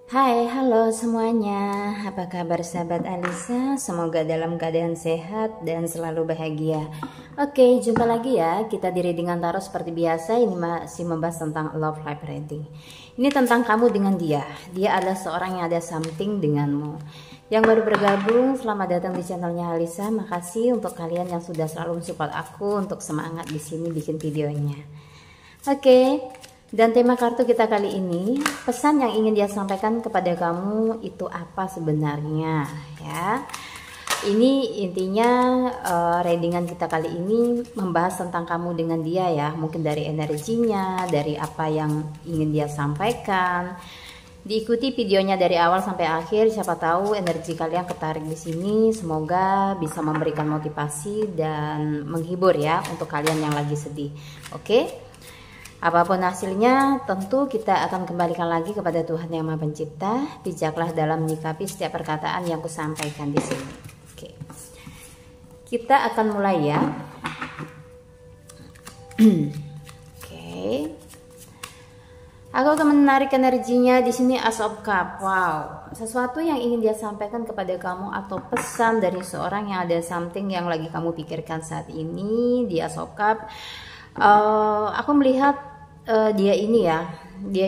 Hai, halo semuanya. Apa kabar sahabat Alisa? Semoga dalam keadaan sehat dan selalu bahagia. Oke, jumpa lagi ya. Kita di readingan tarot seperti biasa. Ini masih membahas tentang love life reading. Ini tentang kamu dengan dia. Dia adalah seorang yang ada something denganmu. Yang baru bergabung, selamat datang di channelnya Alisa. Makasih untuk kalian yang sudah selalu support aku untuk semangat di sini bikin videonya. Oke. Dan tema kartu kita kali ini, pesan yang ingin dia sampaikan kepada kamu itu apa sebenarnya ya. Ini intinya readingan kita kali ini membahas tentang kamu dengan dia ya. Mungkin dari energinya, dari apa yang ingin dia sampaikan. Diikuti videonya dari awal sampai akhir, siapa tahu energi kalian ketarik di sini. Semoga bisa memberikan motivasi dan menghibur ya untuk kalian yang lagi sedih. Oke? Apapun hasilnya, tentu kita akan kembalikan lagi kepada Tuhan Yang Maha Pencipta. Bijaklah dalam menyikapi setiap perkataan yang kusampaikan di sini. Oke. Kita akan mulai ya. Oke. Aku akan menarik energinya di sini Ace of Cup. Wow, sesuatu yang ingin dia sampaikan kepada kamu atau pesan dari seorang yang ada something yang lagi kamu pikirkan saat ini di Ace of Cup. Aku melihat dia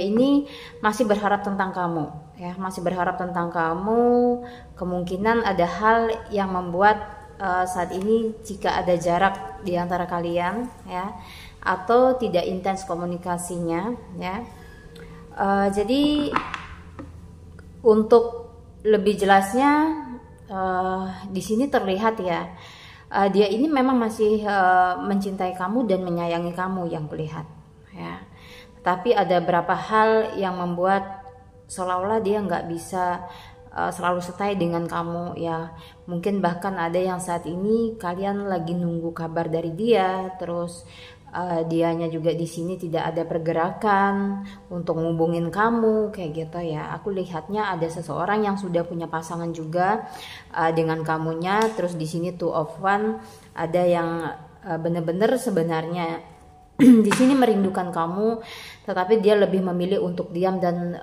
ini masih berharap tentang kamu ya, masih berharap tentang kamu. Kemungkinan ada hal yang membuat saat ini jika ada jarak di antara kalian ya, atau tidak intens komunikasinya ya. Jadi untuk lebih jelasnya di sini terlihat ya, dia ini memang masih mencintai kamu dan menyayangi kamu yang kulihat ya. Tapi ada beberapa hal yang membuat seolah-olah dia nggak bisa selalu stay dengan kamu ya. Mungkin bahkan ada yang saat ini kalian lagi nunggu kabar dari dia, terus dianya juga di sini tidak ada pergerakan untuk ngubungin kamu kayak gitu ya. Aku lihatnya ada seseorang yang sudah punya pasangan juga dengan kamunya. Terus di sini two of one, ada yang bener-bener sebenarnya di sini merindukan kamu, tetapi dia lebih memilih untuk diam dan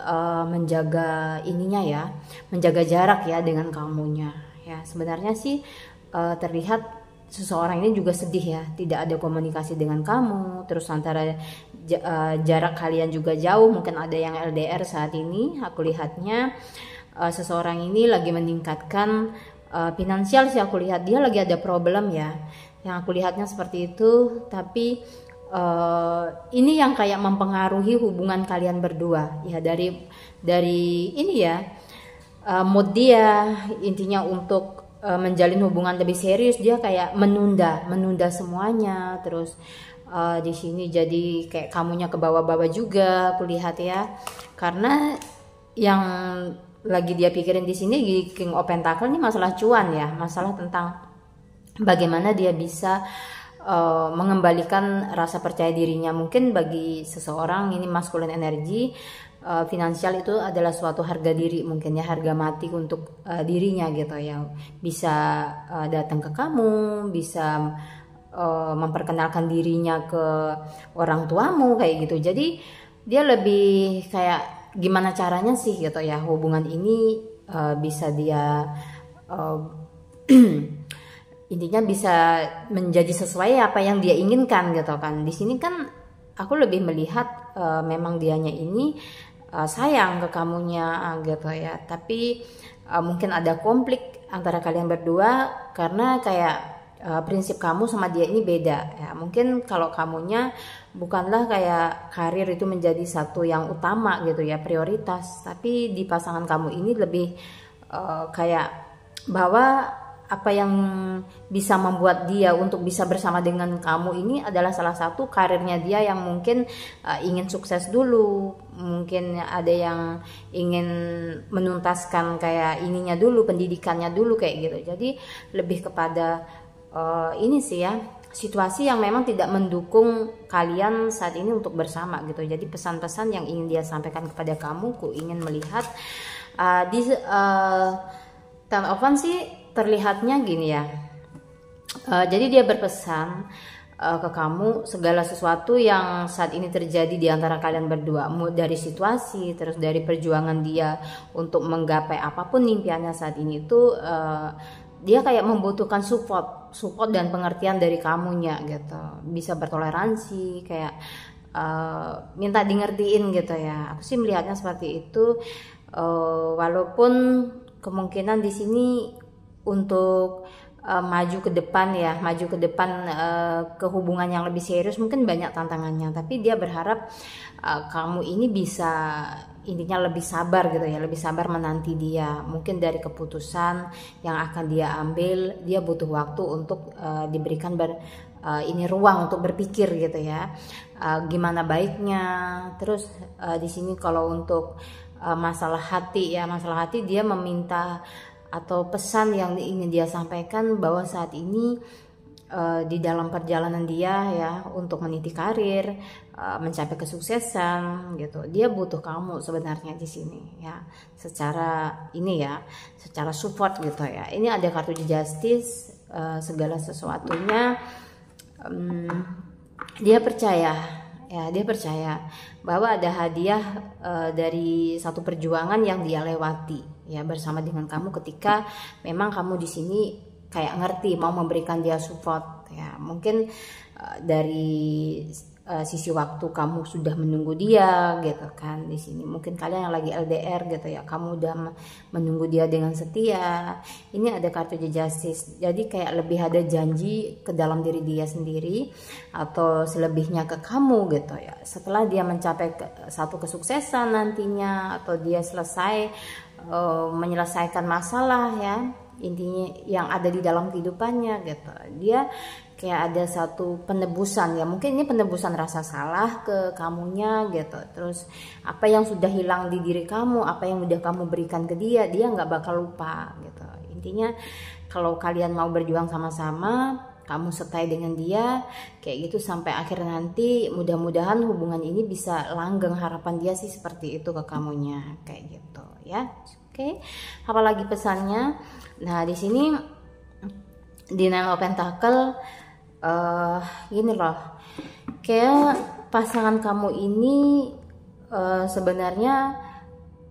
menjaga ininya ya, menjaga jarak ya dengan kamunya ya. Sebenarnya sih terlihat seseorang ini juga sedih ya, tidak ada komunikasi dengan kamu, terus antara jarak kalian juga jauh, mungkin ada yang LDR saat ini. Aku lihatnya seseorang ini lagi meningkatkan finansial sih, aku lihat dia lagi ada problem ya, yang aku lihatnya seperti itu. Tapi ini yang kayak mempengaruhi hubungan kalian berdua ya, dari ini ya, mood dia intinya untuk menjalin hubungan lebih serius. Dia kayak menunda semuanya. Terus di sini jadi kayak kamunya ke bawah-bawah juga aku lihat ya, karena yang lagi dia pikirin di sini King of Pentacle ini masalah cuan ya, masalah tentang bagaimana dia bisa mengembalikan rasa percaya dirinya. Mungkin bagi seseorang ini masculine energy, finansial itu adalah suatu harga diri, mungkin ya, harga mati untuk dirinya gitu ya. Bisa datang ke kamu, bisa memperkenalkan dirinya ke orang tuamu kayak gitu. Jadi dia lebih kayak gimana caranya sih gitu ya, hubungan ini bisa dia intinya bisa menjadi sesuai apa yang dia inginkan gitu kan. Di sini kan aku lebih melihat memang dianya ini sayang ke kamunya gitu ya, tapi mungkin ada konflik antara kalian berdua karena kayak prinsip kamu sama dia ini beda ya. Mungkin kalau kamunya bukanlah kayak karir itu menjadi satu yang utama gitu ya, prioritas, tapi di pasangan kamu ini lebih kayak bahwa apa yang bisa membuat dia untuk bisa bersama dengan kamu ini adalah salah satu karirnya dia yang mungkin ingin sukses dulu. Mungkin ada yang ingin menuntaskan kayak ininya dulu, pendidikannya dulu kayak gitu. Jadi lebih kepada ini sih ya, situasi yang memang tidak mendukung kalian saat ini untuk bersama gitu. Jadi pesan-pesan yang ingin dia sampaikan kepada kamu, ku ingin melihat di Ten of Wands sih terlihatnya gini ya. Jadi dia berpesan ke kamu segala sesuatu yang saat ini terjadi di antara kalian berdua, dari situasi, terus dari perjuangan dia untuk menggapai apapun impiannya saat ini itu dia kayak membutuhkan support dan pengertian dari kamunya gitu, bisa bertoleransi, kayak minta di ngertiin gitu ya. Aku sih melihatnya seperti itu, walaupun kemungkinan di sini untuk maju ke depan ya, ke hubungan yang lebih serius mungkin banyak tantangannya, tapi dia berharap kamu ini bisa intinya lebih sabar gitu ya, lebih sabar menanti dia. Mungkin dari keputusan yang akan dia ambil, dia butuh waktu untuk diberikan ini ruang untuk berpikir gitu ya, gimana baiknya. Terus di sini kalau untuk masalah hati dia meminta atau pesan yang ingin dia sampaikan bahwa saat ini di dalam perjalanan dia ya untuk meniti karir, mencapai kesuksesan gitu, dia butuh kamu sebenarnya di sini ya, secara support gitu ya. Ini ada kartu The Justice, segala sesuatunya dia percaya bahwa ada hadiah dari satu perjuangan yang dia lewati ya bersama dengan kamu, ketika memang kamu di sini kayak ngerti mau memberikan dia support ya. Mungkin dari sisi waktu kamu sudah menunggu dia gitu kan. Di sini mungkin kalian yang lagi LDR gitu ya, kamu udah menunggu dia dengan setia. Ini ada kartu The Justice, jadi kayak lebih ada janji ke dalam diri dia sendiri atau selebihnya ke kamu gitu ya. Setelah dia mencapai satu kesuksesan nantinya, atau dia selesai menyelesaikan masalah ya, intinya yang ada di dalam kehidupannya gitu, dia kayak ada satu penebusan ya, mungkin ini penebusan rasa salah ke kamunya gitu. Terus apa yang sudah hilang di diri kamu, apa yang udah kamu berikan ke dia nggak bakal lupa gitu. Intinya kalau kalian mau berjuang sama-sama, kamu setai dengan dia kayak gitu sampai akhir nanti, mudah-mudahan hubungan ini bisa langgeng. Harapan dia sih seperti itu ke kamunya kayak gitu ya. Oke, apalagi pesannya? Nah di sini di Nine of Pentacle gini loh, kayak pasangan kamu ini sebenarnya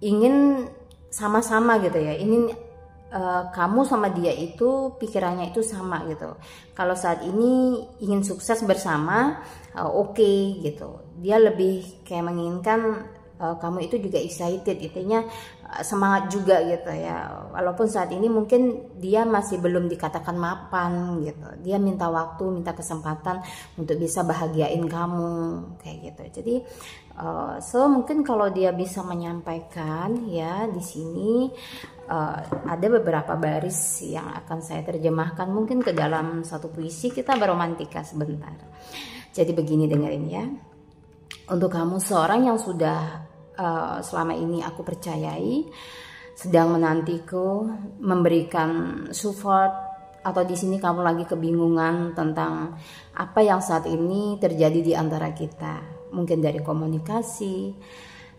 ingin sama-sama gitu ya, ingin kamu sama dia itu pikirannya itu sama gitu. Kalau saat ini ingin sukses bersama, oke gitu. Dia lebih kayak menginginkan kamu itu juga excited, intinya semangat juga gitu ya. Walaupun saat ini mungkin dia masih belum dikatakan mapan gitu, dia minta waktu, minta kesempatan untuk bisa bahagiain kamu kayak gitu. Jadi mungkin kalau dia bisa menyampaikan ya di sini, ada beberapa baris yang akan saya terjemahkan mungkin ke dalam satu puisi. Kita beromantika sebentar. Jadi begini, dengerin ya. Untuk kamu, seorang yang sudah selama ini aku percayai, sedang menantiku, memberikan support, atau di sini kamu lagi kebingungan tentang apa yang saat ini terjadi di antara kita. Mungkin dari komunikasi,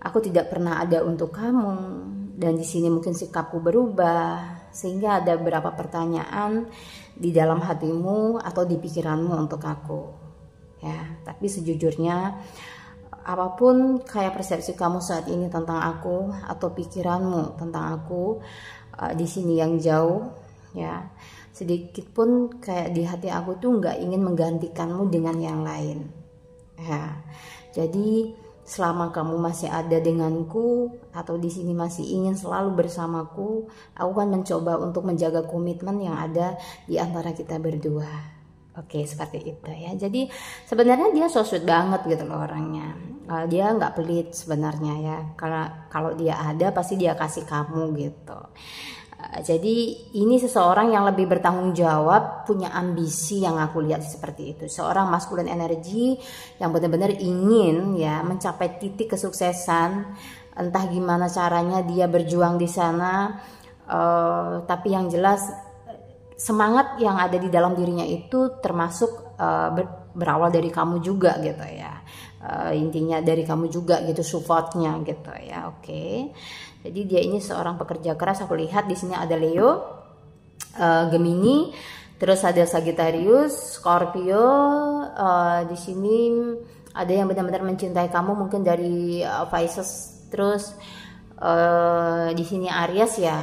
aku tidak pernah ada untuk kamu, dan di sini mungkin sikapku berubah sehingga ada beberapa pertanyaan di dalam hatimu atau di pikiranmu untuk aku. Ya, tapi sejujurnya apapun kayak persepsi kamu saat ini tentang aku atau pikiranmu tentang aku, di sini yang jauh ya, sedikit pun kayak di hati aku tuh nggak ingin menggantikanmu dengan yang lain ya. Jadi selama kamu masih ada denganku atau di sini masih ingin selalu bersamaku, aku akan mencoba untuk menjaga komitmen yang ada di antara kita berdua. Oke, seperti itu ya. Jadi sebenarnya dia so sweet banget gitu loh orangnya. Dia nggak pelit sebenarnya ya. Karena kalau dia ada pasti dia kasih kamu gitu. Jadi ini seseorang yang lebih bertanggung jawab, punya ambisi yang aku lihat seperti itu. Seorang masculine energy yang benar-benar ingin ya mencapai titik kesuksesan. Entah gimana caranya dia berjuang di sana. Tapi yang jelas semangat yang ada di dalam dirinya itu termasuk berawal dari kamu juga gitu ya. Intinya dari kamu juga gitu, supportnya gitu ya. Oke. Jadi dia ini seorang pekerja keras. Aku lihat di sini ada Leo, Gemini, Terus ada Sagittarius, Scorpio, di sini ada yang benar-benar mencintai kamu mungkin dari Pisces. Terus di sini Aries ya.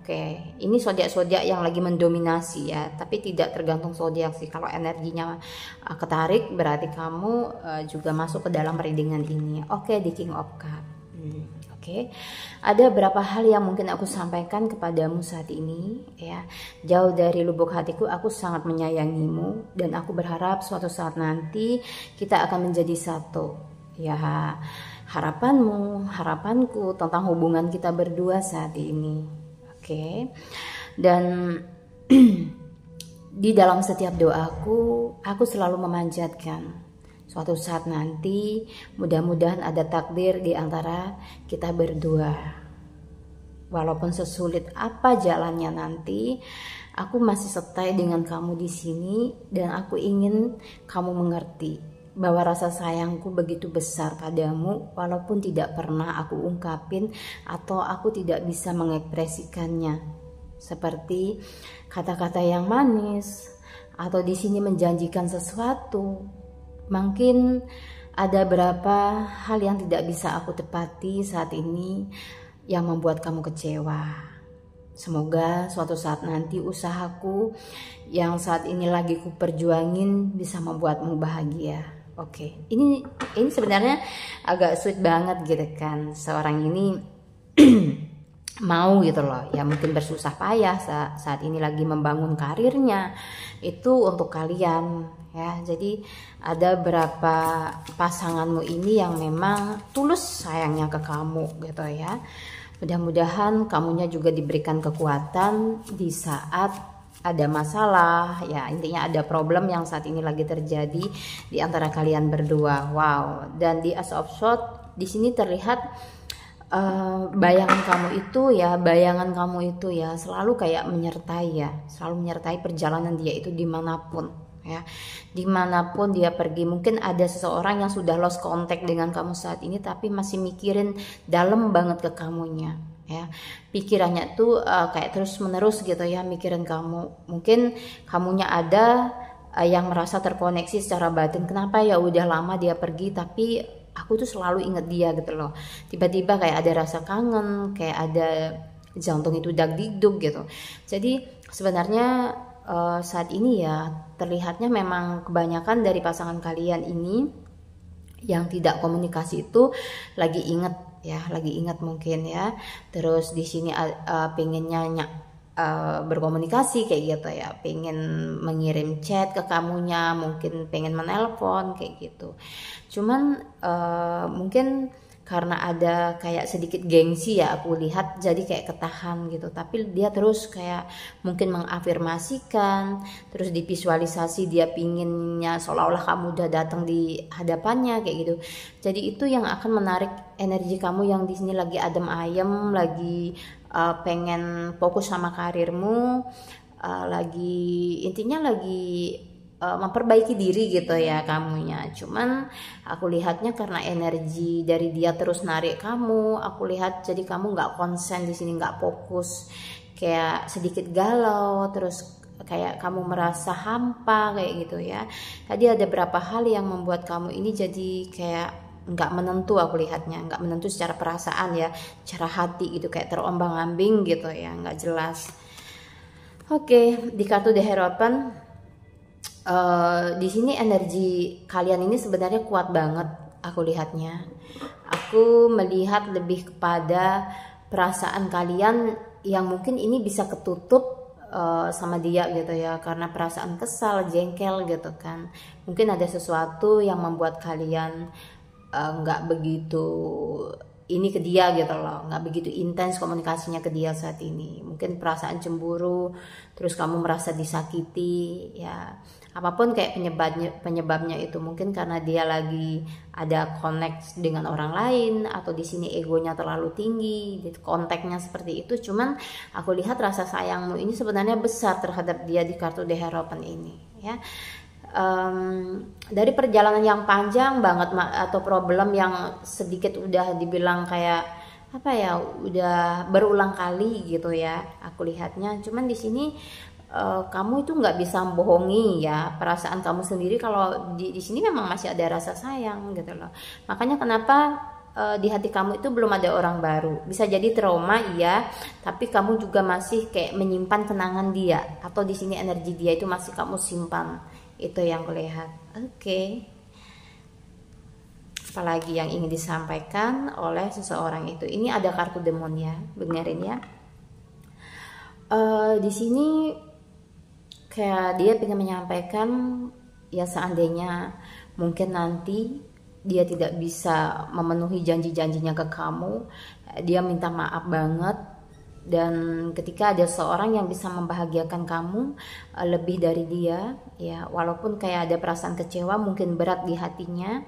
Oke, ini zodiak-zodiak yang lagi mendominasi ya, tapi tidak tergantung zodiak sih. Kalau energinya ketarik berarti kamu juga masuk ke dalam readingan ini. Oke, di King of Cups. Oke, ada beberapa hal yang mungkin aku sampaikan kepadamu saat ini ya. Jauh dari lubuk hatiku aku sangat menyayangimu dan aku berharap suatu saat nanti kita akan menjadi satu. Ya, harapanmu, harapanku tentang hubungan kita berdua saat ini. Oke. Dan di dalam setiap doaku, aku selalu memanjatkan suatu saat nanti mudah-mudahan ada takdir di antara kita berdua. Walaupun sesulit apa jalannya nanti, aku masih setia dengan kamu di sini dan aku ingin kamu mengerti bahwa rasa sayangku begitu besar padamu walaupun tidak pernah aku ungkapin atau aku tidak bisa mengekspresikannya seperti kata-kata yang manis atau di sini menjanjikan sesuatu. Mungkin ada beberapa hal yang tidak bisa aku tepati saat ini yang membuat kamu kecewa. Semoga suatu saat nanti usahaku yang saat ini lagi ku perjuangin bisa membuatmu bahagia. Oke, ini sebenarnya agak sweet banget gitu kan. Seorang ini mau gitu loh ya, mungkin bersusah payah saat ini lagi membangun karirnya itu untuk kalian ya. Jadi ada berapa pasanganmu ini yang memang tulus sayangnya ke kamu gitu ya. Mudah-mudahan kamunya juga diberikan kekuatan di saat ada masalah ya, intinya ada problem yang saat ini lagi terjadi di antara kalian berdua. Wow, dan di Ace of Swords di sini terlihat bayangan kamu itu ya selalu kayak menyertai ya, selalu menyertai perjalanan dia itu dimanapun ya, dimanapun dia pergi. Mungkin ada seseorang yang sudah lost contact dengan kamu saat ini tapi masih mikirin dalam banget ke kamunya ya, pikirannya tuh kayak terus menerus gitu ya, mikirin kamu. Mungkin kamunya ada yang merasa terkoneksi secara batin, kenapa ya udah lama dia pergi tapi aku tuh selalu inget dia gitu loh. Tiba-tiba kayak ada rasa kangen, kayak ada jantung itu dag-digdug gitu. Jadi sebenarnya saat ini ya terlihatnya memang kebanyakan dari pasangan kalian ini yang tidak komunikasi itu lagi inget ya, lagi ingat mungkin ya. Terus di sini pengennya berkomunikasi kayak gitu ya, pengen mengirim chat ke kamunya, mungkin pengen menelpon kayak gitu. Cuman mungkin karena ada kayak sedikit gengsi ya aku lihat, jadi kayak ketahan gitu. Tapi dia terus kayak mungkin mengafirmasikan, terus divisualisasi dia pinginnya seolah-olah kamu udah datang di hadapannya kayak gitu. Jadi itu yang akan menarik energi kamu yang di sini lagi adem ayem, lagi pengen fokus sama karirmu, lagi intinya lagi memperbaiki diri gitu ya kamunya. Cuman aku lihatnya karena energi dari dia terus narik kamu, aku lihat jadi kamu nggak konsen di sini, nggak fokus, kayak sedikit galau, terus kayak kamu merasa hampa kayak gitu ya. Tadi ada beberapa hal yang membuat kamu ini jadi kayak nggak menentu, aku lihatnya nggak menentu secara perasaan ya, secara hati gitu, kayak terombang-ambing gitu ya, nggak jelas. Oke, di kartu The Hierophant di sini energi kalian ini sebenarnya kuat banget aku lihatnya. Aku melihat lebih kepada perasaan kalian yang mungkin ini bisa ketutup sama dia gitu ya, karena perasaan kesal, jengkel gitu kan. Mungkin ada sesuatu yang membuat kalian nggak begitu ini ke dia gitu loh, nggak begitu intens komunikasinya ke dia saat ini. Mungkin perasaan cemburu, terus kamu merasa disakiti ya, apapun kayak penyebabnya itu. Mungkin karena dia lagi ada connect dengan orang lain, atau di sini egonya terlalu tinggi, kontaknya seperti itu. Cuman aku lihat rasa sayangmu ini sebenarnya besar terhadap dia di kartu The Hierophant ini ya. Dari perjalanan yang panjang banget atau problem yang sedikit udah dibilang kayak apa ya, udah berulang kali gitu ya aku lihatnya. Cuman di sini kamu itu nggak bisa bohongi ya perasaan kamu sendiri kalau di sini memang masih ada rasa sayang gitu loh. Makanya kenapa di hati kamu itu belum ada orang baru. Bisa jadi trauma iya, tapi kamu juga masih kayak menyimpan kenangan dia, atau di sini energi dia itu masih kamu simpan. Itu yang kulihat. Oke. Apalagi yang ingin disampaikan oleh seseorang itu. Ini ada kartu demon ya, dengerin ya. Di sini kayak dia ingin menyampaikan ya, seandainya mungkin nanti dia tidak bisa memenuhi janji-janjinya ke kamu, dia minta maaf banget. Dan ketika ada seorang yang bisa membahagiakan kamu lebih dari dia ya, walaupun kayak ada perasaan kecewa, mungkin berat di hatinya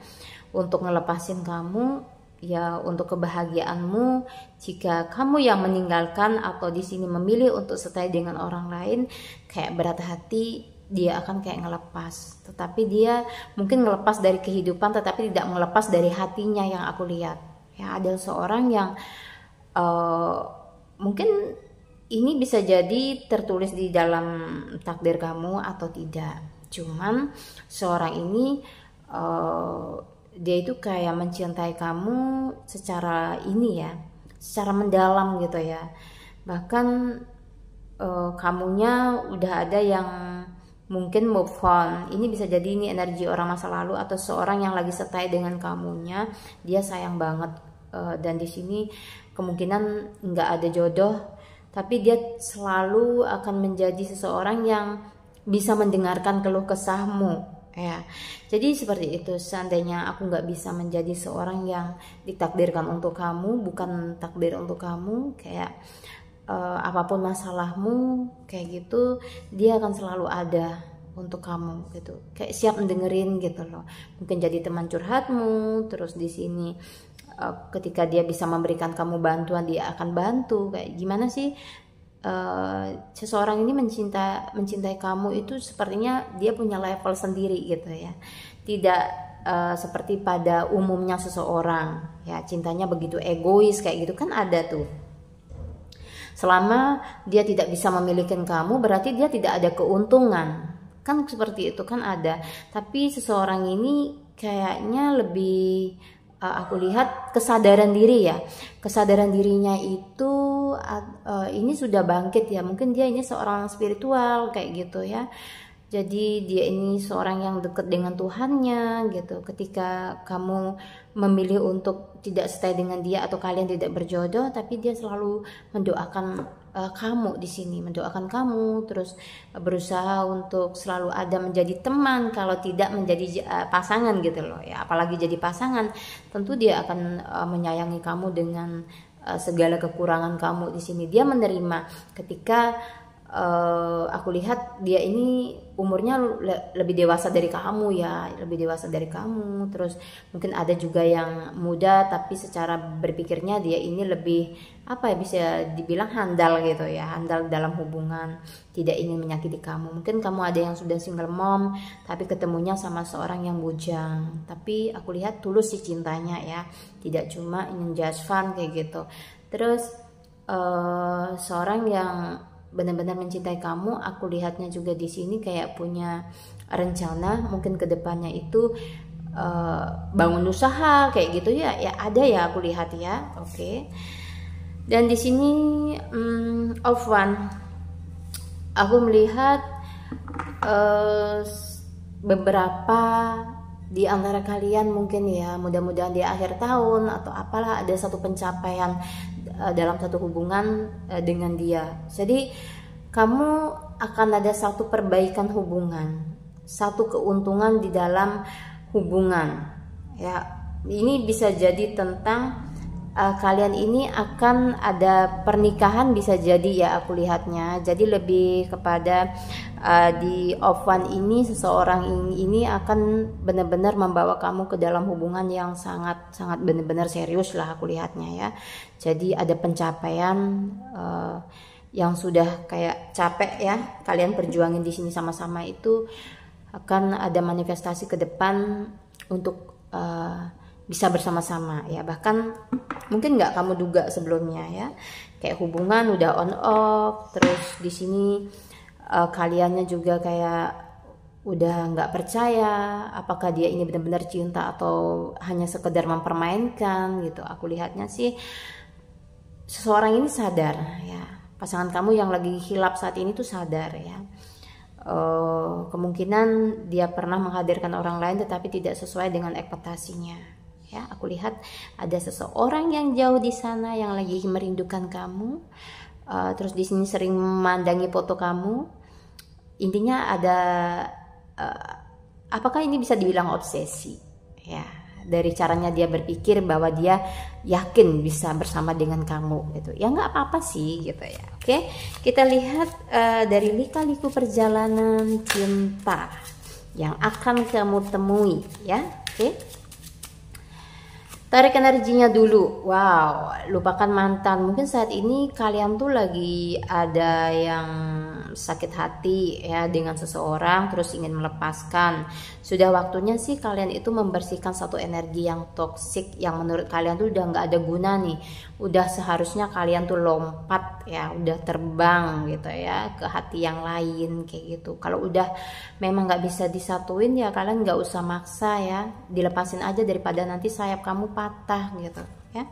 untuk ngelepasin kamu ya, untuk kebahagiaanmu. Jika kamu yang meninggalkan atau di sini memilih untuk stay dengan orang lain, kayak berat hati, dia akan kayak ngelepas. Tetapi dia mungkin ngelepas dari kehidupan, tetapi tidak melepas dari hatinya yang aku lihat ya. Ada seorang yang mungkin ini bisa jadi tertulis di dalam takdir kamu atau tidak. Cuman seorang ini dia itu kayak mencintai kamu secara ini ya, secara mendalam gitu ya. Bahkan kamunya udah ada yang mungkin move on. Ini bisa jadi ini energi orang masa lalu atau seorang yang lagi stay dengan kamunya, dia sayang banget. Dan di sini kemungkinan nggak ada jodoh, tapi dia selalu akan menjadi seseorang yang bisa mendengarkan keluh kesahmu ya. Jadi seperti itu. Seandainya aku nggak bisa menjadi seorang yang ditakdirkan untuk kamu, bukan takdir untuk kamu, kayak apapun masalahmu kayak gitu, dia akan selalu ada untuk kamu gitu, kayak siap mendengerin gitu loh. Mungkin jadi teman curhatmu. Terus di sini ketika dia bisa memberikan kamu bantuan, dia akan bantu. Kayak gimana sih seseorang ini mencintai kamu itu sepertinya dia punya level sendiri gitu ya, tidak seperti pada umumnya seseorang ya, cintanya begitu egois kayak gitu kan ada tuh. Selama dia tidak bisa memiliki kamu, berarti dia tidak ada keuntungan. Kan seperti itu kan ada. Tapi seseorang ini kayaknya lebih, aku lihat kesadaran diri ya. Kesadaran dirinya itu ini sudah bangkit ya. Mungkin dia ini seorang spiritual kayak gitu ya. Jadi dia ini seorang yang dekat dengan Tuhannya gitu. Ketika kamu memilih untuk tidak stay dengan dia atau kalian tidak berjodoh, tapi dia selalu mendoakan kamu di sini, mendoakan kamu, terus berusaha untuk selalu ada menjadi teman, kalau tidak menjadi pasangan gitu loh ya. Apalagi jadi pasangan, tentu dia akan menyayangi kamu dengan segala kekurangan kamu di sini. Dia menerima ketika aku lihat dia ini umurnya lebih dewasa dari kamu ya, lebih dewasa dari kamu. Terus mungkin ada juga yang muda, tapi secara berpikirnya dia ini lebih apa ya, bisa dibilang handal gitu ya, handal dalam hubungan, tidak ingin menyakiti kamu. Mungkin kamu ada yang sudah single mom, tapi ketemunya sama seorang yang bujang, tapi aku lihat tulus sih cintanya ya, tidak cuma ingin just fun kayak gitu. Terus seorang yang benar-benar mencintai kamu, aku lihatnya juga di sini kayak punya rencana mungkin kedepannya itu bangun usaha kayak gitu ya, ya ada ya aku lihat ya. Oke. Dan di sini of one, aku melihat beberapa di antara kalian mungkin ya, mudah-mudahan di akhir tahun atau apalah ada satu pencapaian dalam satu hubungan dengan dia. Jadi kamu akan ada satu perbaikan hubungan, satu keuntungan di dalam hubungan ya. Ini bisa jadi tentang kalian ini akan ada pernikahan, bisa jadi ya aku lihatnya. Jadi lebih kepada di off one ini, seseorang ini akan benar-benar membawa kamu ke dalam hubungan yang sangat benar-benar serius lah aku lihatnya ya. Jadi ada pencapaian yang sudah kayak capek ya kalian perjuangin di sini sama-sama, itu akan ada manifestasi ke depan untuk bisa bersama-sama ya. Bahkan mungkin nggak kamu duga sebelumnya ya, kayak hubungan udah on off. Terus di sini kaliannya juga kayak udah nggak percaya apakah dia ini benar-benar cinta atau hanya sekedar mempermainkan gitu. Aku lihatnya sih seseorang ini sadar ya, pasangan kamu yang lagi hilap saat ini tuh sadar ya. Kemungkinan dia pernah menghadirkan orang lain tetapi tidak sesuai dengan ekspektasinya ya. Aku lihat ada seseorang yang jauh di sana yang lagi merindukan kamu, terus di sini sering memandangi foto kamu. Intinya ada apakah ini bisa dibilang obsesi ya, dari caranya dia berpikir bahwa dia yakin bisa bersama dengan kamu gitu ya. Nggak apa-apa sih gitu ya. Oke, kita lihat dari lika-liku perjalanan cinta yang akan kamu temui ya. Oke, tarik energinya dulu. Wow, lupakan mantan. Mungkin saat ini kalian tuh lagi ada yang sakit hati ya dengan seseorang, terus ingin melepaskan. Sudah waktunya sih kalian itu membersihkan satu energi yang toksik yang menurut kalian tuh udah nggak ada guna nih. Udah seharusnya kalian tuh lompat ya, udah terbang gitu ya ke hati yang lain kayak gitu. Kalau udah memang nggak bisa disatuin ya kalian nggak usah maksa ya, dilepasin aja daripada nanti sayap kamu patah gitu ya.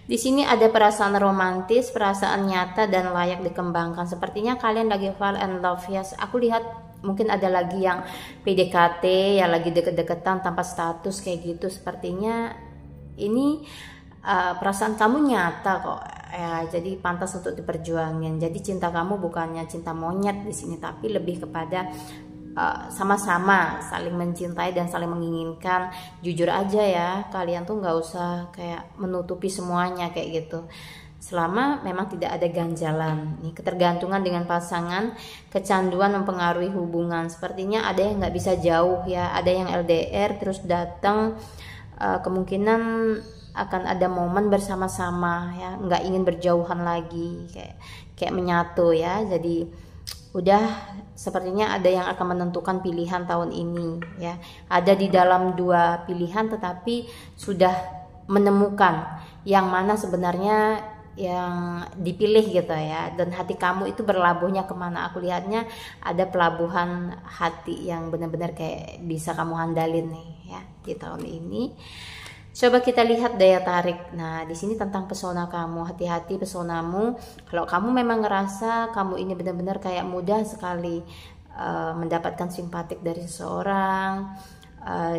Di sini ada perasaan romantis, perasaan nyata dan layak dikembangkan. Sepertinya kalian lagi fall in love ya. Aku lihat mungkin ada lagi yang PDKT ya, lagi deket-deketan tanpa status kayak gitu. Sepertinya ini perasaan kamu nyata kok ya, jadi pantas untuk diperjuangin. Jadi cinta kamu bukannya cinta monyet di sini, tapi lebih kepada sama-sama saling mencintai dan saling menginginkan. Jujur aja ya, kalian tuh nggak usah kayak menutupi semuanya kayak gitu. Selama memang tidak ada ganjalan nih, ketergantungan dengan pasangan, kecanduan mempengaruhi hubungan. Sepertinya ada yang nggak bisa jauh ya, ada yang LDR terus datang, kemungkinan akan ada momen bersama-sama ya, nggak ingin berjauhan lagi, kayak menyatu ya. Jadi udah sepertinya ada yang akan menentukan pilihan tahun ini ya. Ada di dalam dua pilihan tetapi sudah menemukan yang mana sebenarnya yang dipilih gitu ya. Dan hati kamu itu berlabuhnya kemana. Aku lihatnya ada pelabuhan hati yang benar-benar kayak bisa kamu handalin nih ya di tahun ini. Coba kita lihat daya tarik. Nah, di sini tentang pesona kamu. Hati-hati pesonamu. Kalau kamu memang ngerasa kamu ini benar-benar kayak mudah sekali mendapatkan simpatik dari seseorang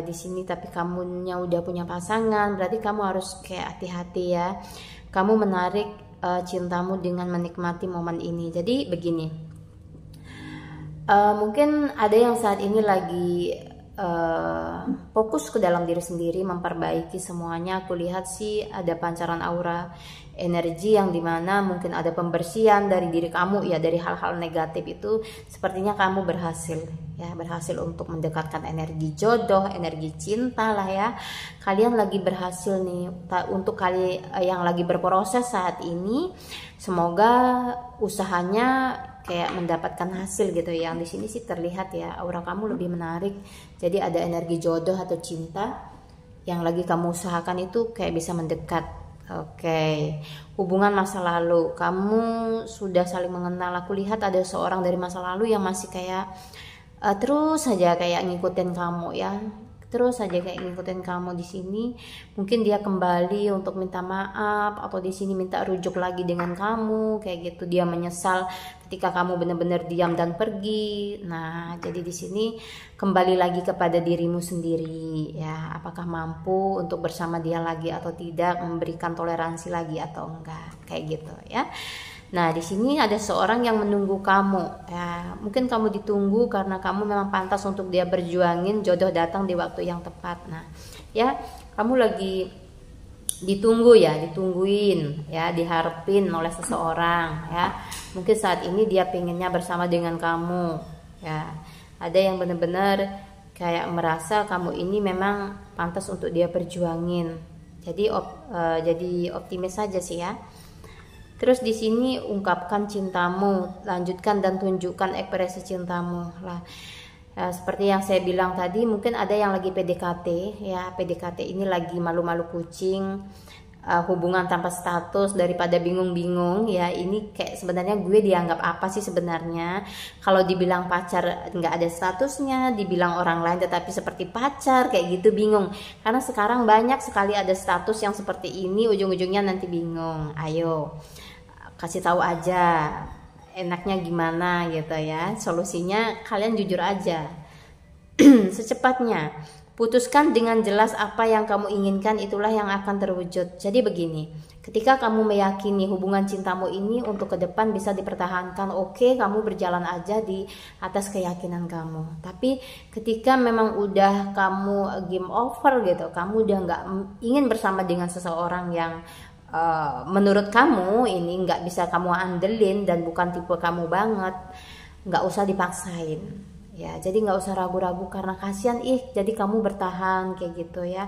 di sini, tapi kamunya udah punya pasangan, berarti kamu harus kayak hati-hati ya. Kamu menarik cintamu dengan menikmati momen ini. Jadi begini, mungkin ada yang saat ini lagi fokus ke dalam diri sendiri, memperbaiki semuanya. Aku lihat sih ada pancaran aura energi yang dimana mungkin ada pembersihan dari diri kamu ya, dari hal-hal negatif itu. Sepertinya kamu berhasil ya, berhasil untuk mendekatkan energi jodoh, energi cinta lah ya. Kalian lagi berhasil nih. Untuk kalian yang lagi berproses saat ini, semoga usahanya kayak mendapatkan hasil gitu. Yang di sini sih terlihat ya, aura kamu lebih menarik. Jadi ada energi jodoh atau cinta yang lagi kamu usahakan itu kayak bisa mendekat. Oke, hubungan masa lalu, kamu sudah saling mengenal. Aku lihat ada seorang dari masa lalu yang masih kayak terus saja kayak ngikutin kamu ya, terus saja kayak ngikutin kamu di sini. Mungkin dia kembali untuk minta maaf, atau di sini minta rujuk lagi dengan kamu kayak gitu. Dia menyesal ketika kamu benar-benar diam dan pergi. Nah, jadi di sini kembali lagi kepada dirimu sendiri ya, apakah mampu untuk bersama dia lagi atau tidak, memberikan toleransi lagi atau enggak kayak gitu ya. Nah, di sini ada seorang yang menunggu kamu ya. Mungkin kamu ditunggu karena kamu memang pantas untuk dia berjuangin, jodoh datang di waktu yang tepat. Nah, ya, kamu lagi ditunggu ya, ditungguin ya, diharapin oleh seseorang ya. Mungkin saat ini dia pengennya bersama dengan kamu ya. Ada yang benar-benar kayak merasa kamu ini memang pantas untuk dia perjuangin. Jadi optimis saja sih ya. Terus di sini ungkapkan cintamu, lanjutkan dan tunjukkan ekspresi cintamu lah. Seperti yang saya bilang tadi, mungkin ada yang lagi PDKT ya. PDKT ini lagi malu-malu kucing. hubungan tanpa status daripada bingung-bingung ya. Ini kayak sebenarnya gue dianggap apa sih sebenarnya? Kalau dibilang pacar nggak ada statusnya, dibilang orang lain tetapi seperti pacar, kayak gitu bingung. Karena sekarang banyak sekali ada status yang seperti ini, ujung-ujungnya nanti bingung. Ayo kasih tahu aja enaknya gimana gitu ya. Solusinya kalian jujur aja. Secepatnya putuskan dengan jelas apa yang kamu inginkan, itulah yang akan terwujud. Jadi begini, ketika kamu meyakini hubungan cintamu ini untuk ke depan bisa dipertahankan, oke, kamu berjalan aja di atas keyakinan kamu. Tapi ketika memang udah kamu game over gitu, kamu udah nggak ingin bersama dengan seseorang yang menurut kamu ini nggak bisa kamu andelin dan bukan tipe kamu banget, nggak usah dipaksain. Ya, jadi nggak usah ragu-ragu karena kasihan jadi kamu bertahan kayak gitu ya.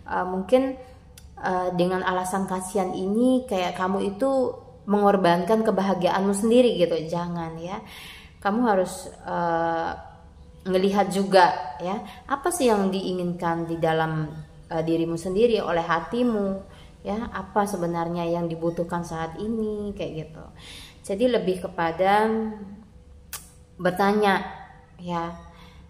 Mungkin dengan alasan kasihan ini kayak kamu itu mengorbankan kebahagiaanmu sendiri gitu. Jangan ya. Kamu harus ngelihat juga ya, apa sih yang diinginkan di dalam dirimu sendiri oleh hatimu ya, apa sebenarnya yang dibutuhkan saat ini kayak gitu. Jadi lebih kepada bertanya ya,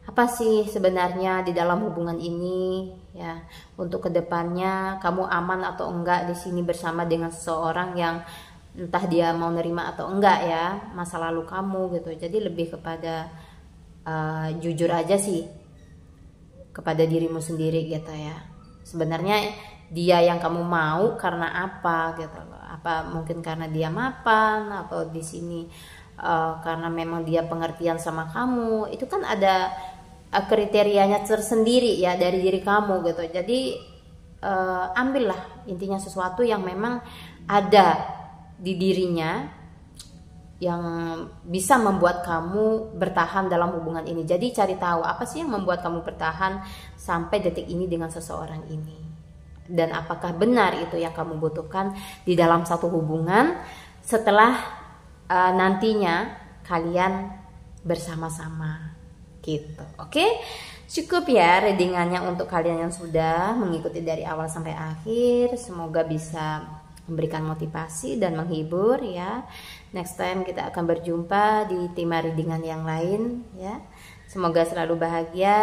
apa sih sebenarnya di dalam hubungan ini ya, untuk kedepannya kamu aman atau enggak di sini bersama dengan seseorang yang entah dia mau nerima atau enggak ya masa lalu kamu gitu. Jadi lebih kepada jujur aja sih kepada dirimu sendiri gitu ya. Sebenarnya dia yang kamu mau karena apa gitu loh. Apa mungkin karena dia mapan atau di sini karena memang dia pengertian sama kamu. Itu kan ada kriterianya tersendiri ya dari diri kamu gitu. Jadi ambillah intinya sesuatu yang memang ada di dirinya yang bisa membuat kamu bertahan dalam hubungan ini. Jadi cari tahu apa sih yang membuat kamu bertahan sampai detik ini dengan seseorang ini, dan apakah benar itu yang kamu butuhkan di dalam satu hubungan setelah nantinya kalian bersama-sama gitu. Oke, cukup ya readingannya untuk kalian yang sudah mengikuti dari awal sampai akhir. Semoga bisa memberikan motivasi dan menghibur ya. Next time kita akan berjumpa di tema readingan yang lain ya. Semoga selalu bahagia.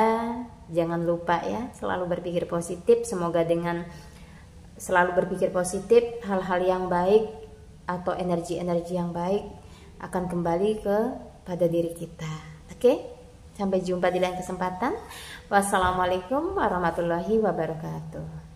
Jangan lupa ya, selalu berpikir positif. Semoga dengan selalu berpikir positif, hal-hal yang baik atau energi-energi yang baik akan kembali pada diri kita. Oke, sampai jumpa di lain kesempatan. Wassalamualaikum warahmatullahi wabarakatuh.